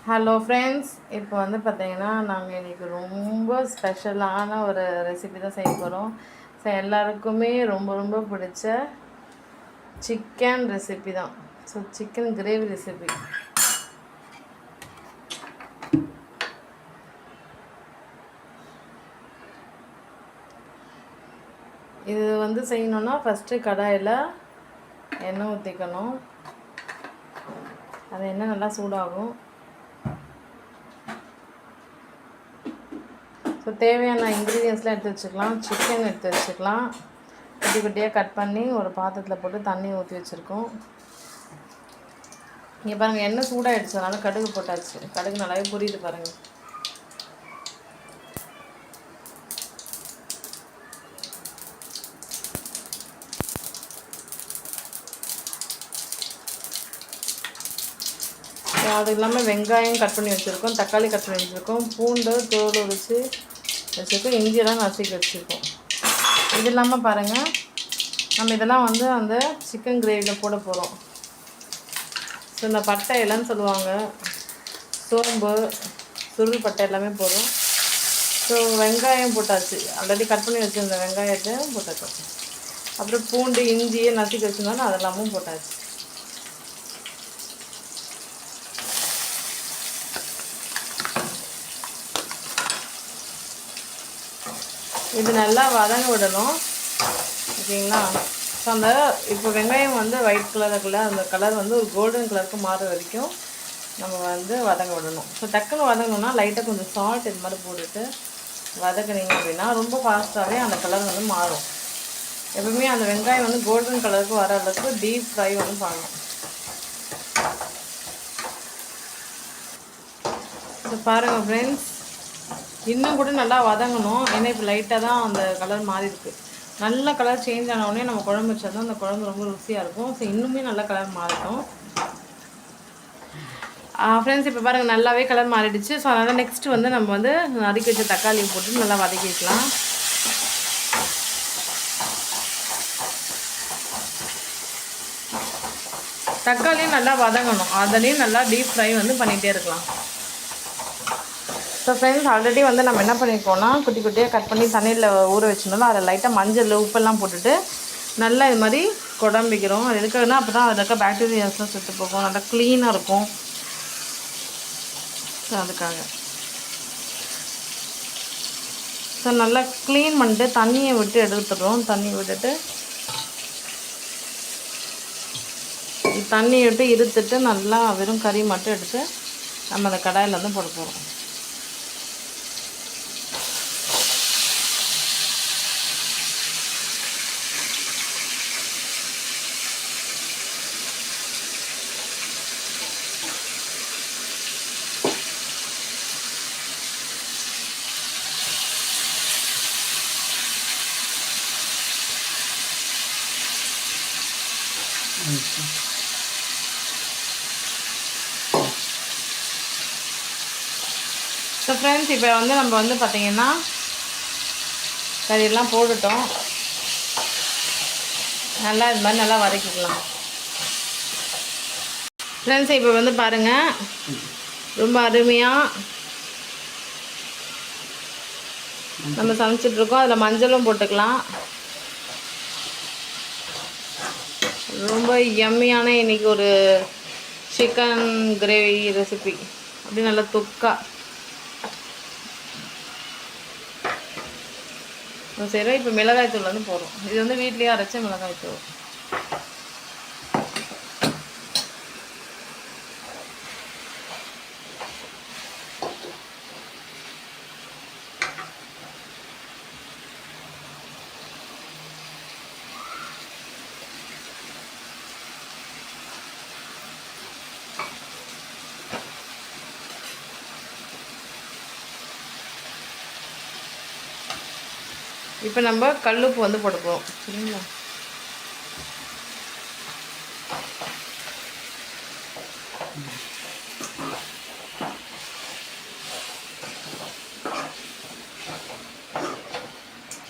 Hello friends, இப்போ வந்து பார்த்தீங்கன்னா நாங்கள் இன்றைக்கி ரொம்ப ஸ்பெஷலான ஒரு ரெசிபி தான் செய்ய போகிறோம். ஸோ எல்லாருக்குமே ரொம்ப ரொம்ப பிடிச்ச சிக்கன் ரெசிபி தான். So chicken gravy recipe. இது வந்து செய்யணுன்னா ஃபஸ்ட்டு கடாயில் எண்ணெய் ஊற்றிக்கணும். அது எண்ணெய் நல்லா சூடாகும். ஸோ தேவையான இன்க்ரீடியன்ஸ்லாம் எடுத்து வச்சுக்கலாம். சிக்கன் எடுத்து வச்சுக்கலாம். குட்டி குட்டியாக கட் பண்ணி ஒரு பாத்திரத்தில் போட்டு தண்ணி ஊற்றி வச்சுருக்கோம். இங்கே பாருங்கள், எண்ணெய் சூடாகிடுச்சு, அதனால் கடுகு போட்டாச்சு. கடுகு நல்லாவே புரியுது பாருங்கள். அது இல்லாமல் வெங்காயம் கட் பண்ணி வச்சுருக்கோம், தக்காளி கட் பண்ணி வச்சுருக்கோம், பூண்டு தோல் வச்சு வச்சுருக்கோம், இஞ்சியெல்லாம் நசுக்கி வச்சுருக்கோம். இது இல்லாமல் பாருங்கள், நம்ம இதெல்லாம் வந்து அந்த சிக்கன் கிரேவியில் போட போகிறோம். ஸோ இந்த பட்டை இலைன்னு சொல்லுவாங்க, சோம்பு, சுருள் பட்டை எல்லாமே போடும். ஸோ வெங்காயம் போட்டாச்சு, ஆல்ரெடி கட் பண்ணி வச்சுருந்த வெங்காயத்தை போட்டாச்சு. அப்புறம் பூண்டு இஞ்சியை நசுக்கி வச்சுருந்தாலும் அதெல்லாமும் போட்டாச்சு. இது நல்லா வதங்க விடணும், ஓகேங்களா? ஸோ அந்த இப்போ வெங்காயம் வந்து ஒயிட் கலருக்குள்ள அந்த கலர் வந்து ஒரு கோல்டன் கலருக்கு மாறுற வரைக்கும் நம்ம வந்து வதங்க விடணும். ஸோ டக்குன்னு வதங்கணுன்னா லைட்டாக கொஞ்சம் சால்ட் இது மாதிரி போட்டுட்டு வதக்குனீங்க அப்படின்னா ரொம்ப ஃபாஸ்ட்டாகவே அந்த கலர் வந்து மாறும். எப்பவுமே அந்த வெங்காயம் வந்து கோல்டன் கலருக்கு வர அளவுக்கு டீப் ஃப்ரை வந்து பண்ணணும். ஸோ பாருங்கள் ஃப்ரெண்ட்ஸ், இன்னும் கூட நல்லா வதங்கணும். ஏன்னா இப்போ லைட்டாக தான் அந்த கலர் மாறி இருக்குது. நல்ல கலர் சேஞ்ச் ஆனவுடனே நம்ம குழம்பு வச்சா தான் அந்த குழம்பு ரொம்ப ருசியாக இருக்கும். ஸோ இன்னுமே நல்ல கலர் மாறட்டும் ஃப்ரெண்ட்ஸ். இப்போ பாருங்கள், நல்லாவே கலர் மாறிடுச்சு. ஸோ அதனால் நெக்ஸ்ட்டு வந்து நம்ம வந்து நறுக்கி வச்ச தக்காளி போட்டு நல்லா வதக்கி வைக்கலாம். தக்காளியும் நல்லா வதங்கணும், அதுலேயும் நல்லா டீப் ஃப்ரை வந்து பண்ணிகிட்டே இருக்கலாம். ஸோ ஃப்ரெண்ட்ஸ், ஆல்ரெடி வந்து நம்ம என்ன பண்ணியிருக்கோம்னா குட்டி குட்டியாக கட் பண்ணி தண்ணியில் ஊற வச்சுருந்தோம். அதில் லைட்டாக மஞ்சள் உப்பெல்லாம் போட்டுட்டு நல்லா இது மாதிரி குழம்பிக்கிறோம். அது எதுக்குன்னா அப்போ தான் அதில் இருக்க பாக்டீரியாஸ்லாம் செத்து போகும், நல்லா க்ளீனாக இருக்கும். ஸோ அதுக்காக ஸோ நல்லா க்ளீன் பண்ணிட்டு தண்ணியை விட்டு எடுத்துடுறோம். தண்ணி விட்டுட்டு தண்ணி விட்டு இருத்துட்டு நல்லா வெறும் கறி மட்டும் எடுத்து நம்ம அந்த கடாயில் வந்து போட போகிறோம். ஸோ ஃப்ரெண்ட்ஸ், இப்போ வந்து நம்ம வந்து பார்த்திங்கன்னா கறியெல்லாம் போட்டுட்டோம். நல்லா இது மாதிரி நல்லா வதக்கிக்கலாம் ஃப்ரெண்ட்ஸ். இப்போ வந்து பாருங்கள், ரொம்ப அருமையாக நம்ம சமைச்சிட்ருக்கோம். அதில் மஞ்சளும் போட்டுக்கலாம். ரொம்ப யம்மியான இன்றைக்கி ஒரு சிக்கன் கிரேவி ரெசிபி. அப்படி நல்லா தொக்கா செய்கிறோம். இப்போ மிளகாய்த்தூள் வந்து போடுறோம். இது வந்து வீட்லேயே அரைச்ச மிளகாய்த்தூள். இப்போ நம்ம கல்லுப்பு வந்து போட்டுப்போம், சரிங்களா?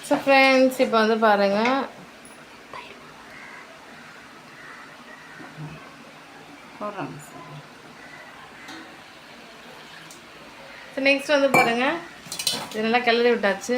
ஸோ ஃப்ரெண்ட்ஸ், இப்போ வந்து பாருங்கள், நெக்ஸ்ட் வந்து பாருங்கள் இது நல்லா கிளறி விட்டாச்சு.